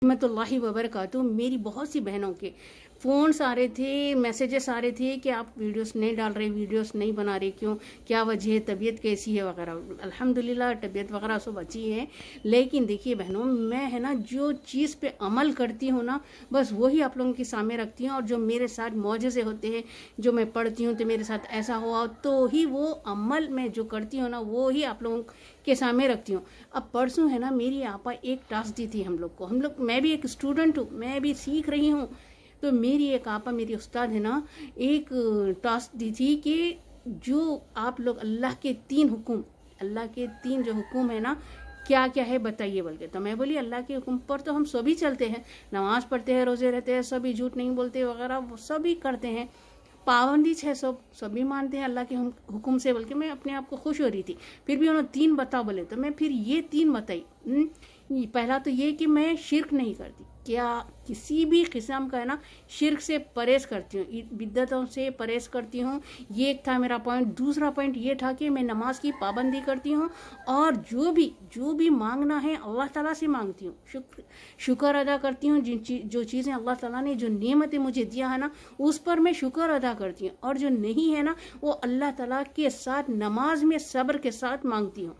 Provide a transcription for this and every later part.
रहमत अल्लाहि वबरकातुह। मेरी बहुत सी बहनों के फ़ोन्स आ रहे थे, मैसेजेस आ रहे थे कि आप वीडियोस नहीं डाल रहे, वीडियोस नहीं बना रहे, क्यों, क्या वजह है, तबीयत कैसी है वगैरह। अल्हम्दुलिल्लाह तबीयत वगैरह सब अच्छी है। लेकिन देखिए बहनों, मैं है ना जो चीज़ पे अमल करती हूँ ना, बस वही आप लोगों के सामने रखती हूँ। और जो मेरे साथ मौजज़े होते हैं, जो मैं पढ़ती हूँ तो मेरे साथ ऐसा हुआ, तो ही वो अमल में जो करती हूँ ना, वो ही आप लोगों के सामने रखती हूँ। अब परसों है ना मेरी आपा एक टास्क दी थी हम लोग, मैं भी एक स्टूडेंट हूँ, मैं भी सीख रही हूँ। तो मेरी एक आपा, मेरी उस्ताद है ना, एक टास्क दी थी कि जो आप लोग अल्लाह के 3 जो हुक्म है ना, क्या क्या है बताइए बोल के। तो मैं बोली अल्लाह के हुक्म पर तो हम सभी चलते हैं, नमाज पढ़ते हैं, रोजे रहते हैं, सभी झूठ नहीं बोलते वगैरह, वो सभी करते हैं, पाबंदी है, सभी मानते हैं अल्लाह के हुक्म से। बल्कि मैं अपने आप को खुश हो रही थी, फिर भी उन्होंने 3 बता बोले, तो मैं फिर ये 3 बताई। पहला तो ये कि मैं शिरक नहीं करती, क्या किसी भी किस्म का है ना शिरक से परहेज करती हूँ, बिद्दतों से परहेज करती हूँ। ये एक था मेरा पॉइंट। दूसरा पॉइंट ये था कि मैं नमाज की पाबंदी करती हूँ, और जो भी मांगना है अल्लाह ताला से मांगती हूँ, शुक्र अदा करती हूँ। जो चीज़ें अल्लाह ताला ने, जो नेमतें मुझे दिया है ना, उस पर मैं शुक्र अदा करती हूँ, और जो नहीं है ना, वो अल्लाह ताला के साथ नमाज में सब्र के साथ मांगती हूँ।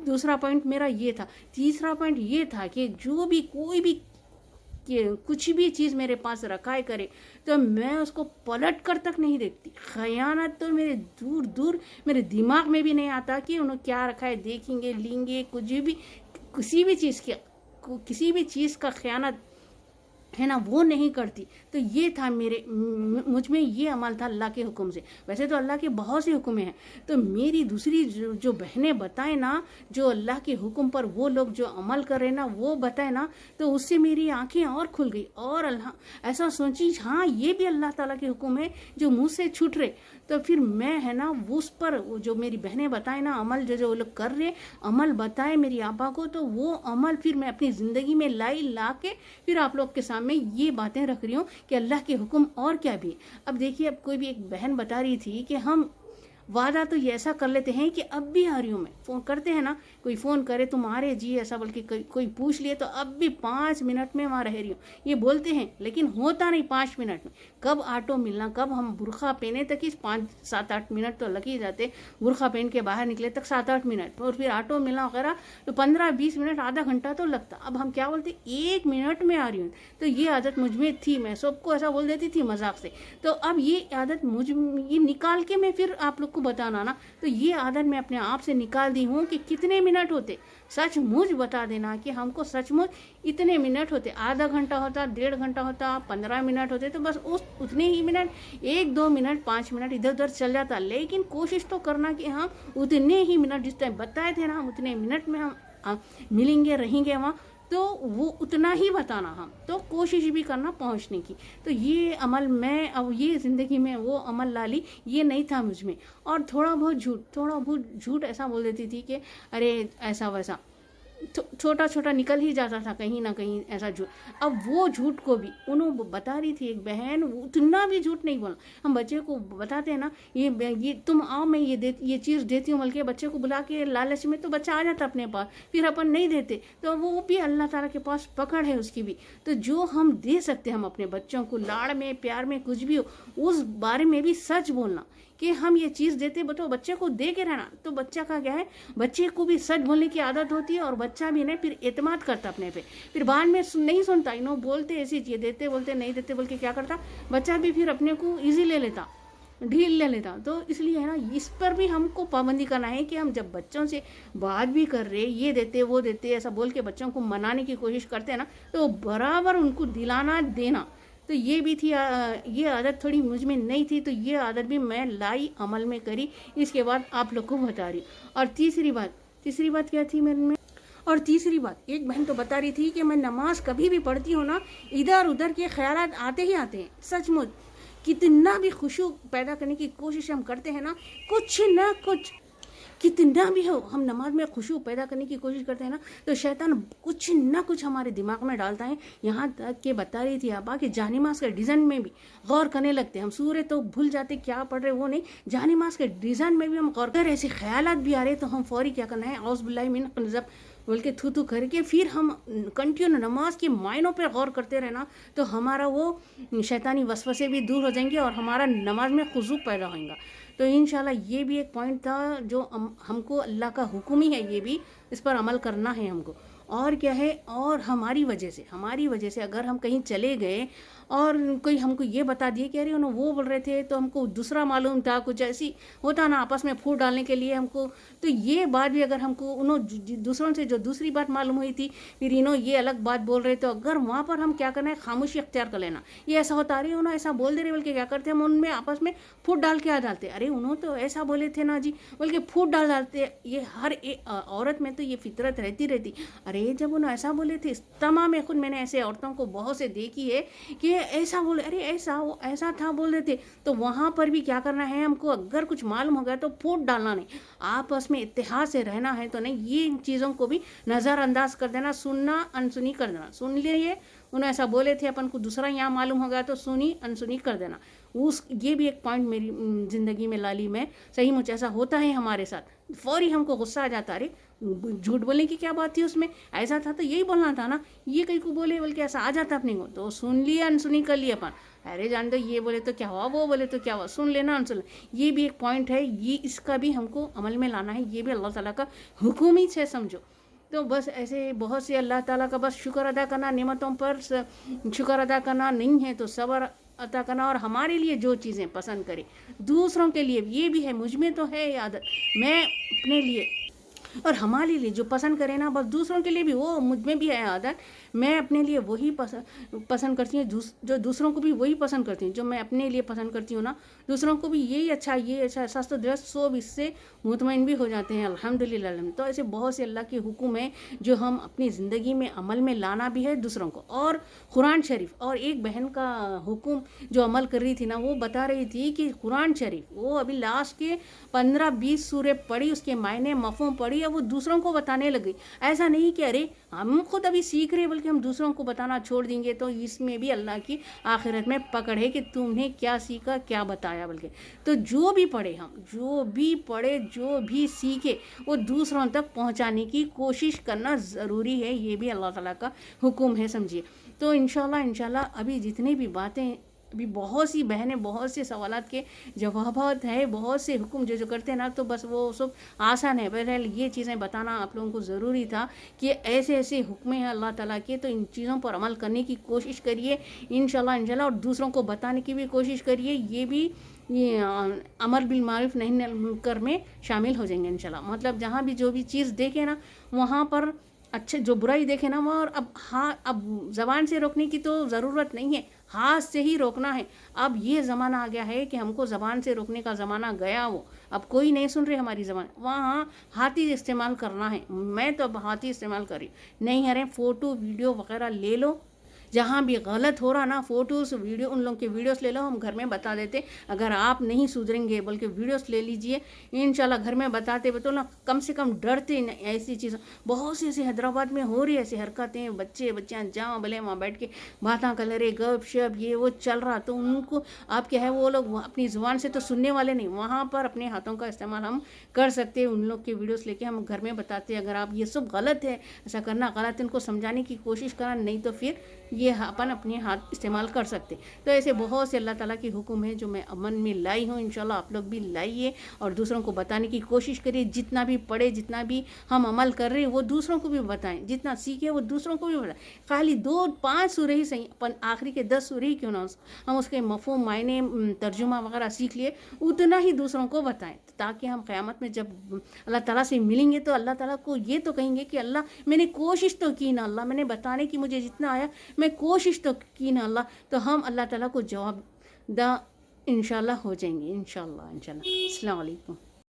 दूसरा पॉइंट मेरा ये था। तीसरा पॉइंट ये था कि जो भी कोई भी कुछ भी चीज़ मेरे पास रखाए करे, तो मैं उसको पलट कर तक नहीं देखती। खयानत तो मेरे दूर दूर मेरे दिमाग में भी नहीं आता कि उन्होंने क्या रखा है, देखेंगे, लेंगे, कुछ भी, किसी भी चीज़ का खयानत है ना वो नहीं करती। तो ये था मुझ में ये अमल था अल्लाह के हुक्म से। वैसे तो अल्लाह के बहुत से हुक्म हैं, तो मेरी दूसरी जो बहनें बताए ना, जो अल्लाह के हुक्म पर वो लोग जो अमल कर रहे ना, वो बताए ना, तो उससे मेरी आंखें और खुल गई, और अल्लाह ऐसा सोची, हाँ ये भी अल्लाह ताला के हुक्म है जो मुँह से छूट रहे। तो फिर मैं है ना उस पर जो मेरी बहनें बताए ना अमल, जो वो लोग कर रहे अमल बताए मेरी आपा को, तो वो अमल फिर मैं अपनी ज़िंदगी में ला के फिर आप लोग के सामने ये बातें रख रही हूँ कि अल्लाह के हुक्म और क्या भी। अब देखिए, अब कोई भी एक बहन बता रही थी कि हम वादा तो ये ऐसा कर लेते हैं कि अब भी आ रही हूँ मैं, फ़ोन करते हैं ना, कोई फ़ोन करे तुम आ रहे जी ऐसा, बल्कि कोई पूछ लिए तो अब भी 5 मिनट में वहाँ रह रही हूँ, ये बोलते हैं, लेकिन होता नहीं 5 मिनट में। कब ऑटो मिलना, कब हम बुरखा पहने तक ही 5-7-8 मिनट तो लग ही जाते, बुरखा पहन के बाहर निकले तक 7-8 मिनट, और फिर ऑटो मिलना वगैरह तो 15-20 मिनट, आधा घंटा तो लगता। अब हम क्या बोलते, 1 मिनट में आ रही हूँ। तो ये आदत मुझ में थी, मैं सबको ऐसा बोल देती थी मजाक से। तो अब ये आदत ये निकाल के मैं फिर आप लोग को बताना ना, तो ये आदत मैं अपने आप से निकाल दी हूँ कि कितने मिनट होते, सचमुच बता देना कि हमको सचमुच इतने मिनट होते, आधा घंटा होता, 1.5 घंटा होता, 15 मिनट होते, तो बस उतने ही मिनट, 1-2 मिनट 5 मिनट इधर उधर चल जाता। लेकिन कोशिश तो करना कि हाँ उतने ही मिनट जिस टाइम बताए थे ना, उतने मिनट में हम मिलेंगे, रहेंगे वहाँ, तो वो उतना ही बताना हम, तो कोशिश भी करना पहुंचने की। तो ये अमल मैं अब ये ज़िंदगी में वो अमल ला ली, ये नहीं था मुझ में। और थोड़ा बहुत झूठ ऐसा बोल देती थी कि अरे ऐसा वैसा, छोटा छोटा निकल ही जाता था कहीं ना कहीं ऐसा झूठ। अब वो झूठ को भी उन्होंने बता रही थी एक बहन, उतना भी झूठ नहीं बोलना। हम बच्चे को बताते हैं ना, ये तुम आओ, मैं ये चीज़ देती हूँ, बल्कि बच्चे को बुला के लालच में तो बच्चा आ जाता अपने पास, फिर अपन नहीं देते, तो वो भी अल्लाह ताला के पास पकड़ है उसकी भी। तो जो हम दे सकते हैं हम अपने बच्चों को, लाड़ में, प्यार में, कुछ भी हो, उस बारे में भी सच बोलना कि हम ये चीज़ देते, बताओ बच्चे को दे के रहना। तो बच्चा का क्या है, बच्चे को भी सच बोलने की आदत होती है, और बच्चा भी नहीं फिर एतमाद करता अपने पे, फिर बाद में नहीं सुनता, बोलते ऐसी चीज़ देते, बोलते नहीं देते, बोल के क्या करता बच्चा भी फिर अपने को ईजी ले लेता, ढील ले लेता। तो इसलिए है ना इस पर भी हमको पाबंदी करना है कि हम जब बच्चों से बात भी कर रहे, ये देते वो देते ऐसा बोल के बच्चों को मनाने की कोशिश करते हैं ना, तो बराबर उनको दिलाना देना। तो ये भी थी, ये आदत थोड़ी मुझ में नहीं थी, तो ये आदत भी मैं लाई, अमल में करी, इसके बाद आप लोग को बता रही। और तीसरी बात क्या थी मेरे में, और तीसरी बात, एक बहन तो बता रही थी कि मैं नमाज कभी भी पढ़ती हूँ ना, इधर उधर के ख्यालात आते ही आते हैं। सचमुच कितना भी खुशू पैदा करने की कोशिश हम करते हैं ना, कुछ ना कुछ, कितना भी हो हम नमाज में खुशू पैदा करने की कोशिश करते हैं ना, तो शैतान कुछ ना कुछ हमारे दिमाग में डालता है। यहाँ तक कि बता रही थी आपा कि जानिमाज के डिज़ाइन में भी गौर करने लगते हैं हम। सूर्य तो भूल जाते क्या पढ़ रहे वो नहीं, जानिमाज के डिज़ाइन में भी हम गौर कर, ऐसे ख्यालात भी आ रहे तो हम फौरी क्या करना है, औज़ बिल्लाहि मिन بلکہ تھو تھو کر کے پھر ہم کنٹینیو نماز کے معنوں پہ غور کرتے رہنا تو ہمارا وہ شیطانی وسوسے بھی دور ہو جائیں گے اور ہمارا نماز میں خضوع پیدا ہوئے گا. تو انشاءاللہ یہ بھی ایک پوائنٹ تھا جو ہم کو اللہ کا حکم ہی ہے، یہ بھی اس پر عمل کرنا ہے ہم کو. اور کیا ہے، اور ہماری وجہ سے اگر ہم کہیں چلے گئے اور کوئی ہم کو یہ بتا دیے کہ ارے انہوں وہ بول رہے تھے تو ہم کو دوسرا معلوم تھا، کچھ ایسی ہوتا نا آپس میں پھوٹ ڈالنے کے لیے ہم کو، تو یہ بات بھی اگر ہم کو دوسروں سے جو دوسری بات معلوم ہوئی تھی پھر یہ الگ بات بول رہے، تو اگر وہاں پر ہم کیا کرنا ہے، خاموشی اختیار کر لینا. یہ ایسا ہوتا، ارے انہوں ایسا بول دے رہے، بلکہ کیا کرتے ہم ان میں آپس میں پھوٹ ڈال کے آ ڈالتے، ارے انہوں تو ایسا بولے تھے نا جی، بلکہ پھوٹ ڈالتے. یہ ہر عورت میں تو یہ فطرت رہتی، ارے جب انہوں ایسا بولے تھے. تمام خود میں نے ایسے عورتوں کو بہت سے دیکھی ہے کہ ایسا بولے، ارے ایسا تھا بول رہے تھے. تو وہاں پر بھی کیا کرنا ہے ہم کو، اگر کچھ معلوم ہو گیا تو پھوٹ ڈالنا نہیں، آپس میں اتحاد سے رہنا ہے. تو نہیں، یہ چیزوں کو بھی نظر انداز کر دینا، سننا انسنی کر دینا. سن لیے انہوں ایسا بولے تھے، اپن کو دوسرا یہاں معلوم ہو گیا تو سنی انسنی کر دینا. یہ بھی ایک پوائنٹ میری زندگی میں لالی میں، صحیح مجھ ایسا ہوتا ہے ہمارے ساتھ. فوری ہم کو غصہ آ جاتا، ارے جھوٹ بولنے کی کیا بات تھی اس میں، ایسا تھا تو یہی بولنا تھا نا، یہ کہیں کو بولے بلکہ ایسا آ جاتا اپنے کو. تو سن لیا انسنی کر لیا اپن، ارے جان دو، یہ بولے تو کیا ہوا، وہ بولے تو کیا ہوا، سن لینا انسن. یہ بھی ایک پوائنٹ ہے، یہ اس کا بھی ہم کو عمل میں لانا ہے. یہ بھی اللہ تعالیٰ کا حکم ہی سے سمجھو. تو بس ایسے بہت سے اللہ تعالیٰ کا بس شکر ادا کرنا، نعمتوں پر شکر ادا کرنا، نہیں ہے تو صبر عطا کرنا. اور ہمارے لیے جو چیزیں پسند کرے دوسروں کے لیے یہ بھی ہے، مجھ میں تو ہے عادت، میں اپنے لیے اور ہمارے لیے جو پسند کرے نا، بس دوسروں کے لیے بھی وہ مجھ میں بھی ہے عادت. میں اپنے لیے وہی پسند کرتی ہوں جو دوسروں کو بھی وہی پسند کرتی ہوں. جو میں اپنے لیے پسند کرتی ہوں نا، دوسروں کو بھی یہی اچھا، یہ اچھا احساس، تو درست سو اس سے مطمئن بھی ہو جاتے ہیں الحمدللہ. تو ایسے بہت سے اللہ کے حکم ہیں جو ہم اپنی زندگی میں عمل میں لانا بھی ہے دوسروں کو. اور قرآن شریف، اور ایک بہن کا حکم جو عمل کر رہی تھی نا، وہ بتا رہی تھی کہ قرآن شریف وہ ابھی لاسٹ کے 15-20 سورے پڑھی، اس کے معنی مفہوم پڑھی، اب وہ دوسروں کو بتانے لگی. ایسا نہیں کہ ارے ہم خود ابھی سیکھ رہے بلکہ ہم دوسروں کو بتانا چھوڑ دیں گے، تو اس میں بھی اللہ کی آخرت میں پکڑ ہے کہ تم نے کیا سیکھا، کیا بتایا. بلکہ تو جو بھی پڑھے جو بھی سیکھے وہ دوسروں تک پہنچانے کی کوشش کرنا ضروری ہے. یہ بھی اللہ تعالیٰ کا حکم ہے، سمجھیے. تو انشاءاللہ ابھی جتنی بھی باتیں، ابھی بہت سی بہنیں بہت سے سوالات کے جوابات ہیں، بہت سے حکم جو کرتے ہیں نا، تو بس وہ سب آسان ہے. بہرحال یہ چیزیں بتانا آپ لوگوں کو ضروری تھا کہ ایسے حکم ہیں اللہ تعالیٰ کے، تو ان چیزوں پر عمل کرنے کی کوشش کریے انشاءاللہ، اور دوسروں کو بتانے کی بھی کوشش کریے. یہ بھی امر بالمعروف نہی عن المنکر میں شامل ہو جائیں گے انشاءاللہ. مطلب جہاں بھی جو بھی چیز دیکھے نا، وہاں پر اچھے جو برائی دیکھے نا، وہاں اب زبان سے روکنے کی تو ضرورت نہیں ہے، ہاتھ سے ہی روکنا ہے. اب یہ زمانہ آ گیا ہے کہ ہم کو زبان سے روکنے کا زمانہ گیا. وہ اب کوئی نہیں سن رہے ہماری زبان، وہاں ہاتھی استعمال کرنا ہے. میں تو اب ہاتھی استعمال کری نہیں، ارے فوٹو ویڈیو وغیرہ لے لو، جہاں بھی غلط ہو رہا نا، فوٹوز ویڈیو، ان لوگوں کے ویڈیوز لے لو، ہم گھر میں بتا دیتے. اگر آپ نہیں سدھریں گے بلکہ ویڈیوز لے لیجئے، انشاءاللہ گھر میں بتاتے تو نا کم سے کم ڈرتے. ایسی چیزیں بہت سی ایسی حیدرآباد میں ہو رہی، ایسی حرکتیں، بچیاں جہاں بھلے وہاں بیٹھ کے باتاں کر رہے، گپ شپ یہ وہ چل رہا. تو ان کو آپ کیا ہے، وہ لوگ اپنی زبان سے تو سننے والے نہیں، وہاں پر اپنے ہاتھوں کا استعمال ہم کر سکتے. ان لوگ کے ویڈیوز لے کے ہم گھر میں بتاتے، اگر آپ یہ سب غلط ہے، ایسا کرنا غلط ہے، ان کو سمجھانے کی کوشش کرنا، نہیں تو پھر یہ اپن اپنے ہاتھ استعمال کر سکتے. تو ایسے بہت سے اللہ تعالیٰ کی حکم ہے جو میں عمل میں لائی ہوں. انشاءاللہ آپ لوگ بھی لائیے اور دوسروں کو بتانے کی کوشش کریے. جتنا بھی پڑھے، جتنا بھی ہم عمل کر رہے ہیں وہ دوسروں کو بھی بتائیں، جتنا سیکھے وہ دوسروں کو بھی بتائیں. خالی 2-5 سورے ہی صحیح، اپن آخری کے 10 سورے ہی کیوں نہ ہم اس کے مفہوم، معنی، ترجمہ وغیرہ سیکھ لیے، اتنا ہی دوسروں کو بتائیں، تاکہ ہم قیامت میں جب اللہ تعالیٰ سے ملیں گے تو اللہ تعالیٰ کو یہ تو کہیں گے کہ اللہ میں نے کوشش تو کی نا، اللہ میں نے بتانے کی مجھے جتنا آیا میں کوشش تو کی نا اللہ. تو ہم اللہ تعالیٰ کو جواب انشاءاللہ ہو جائیں گے انشاءاللہ. السلام علیکم.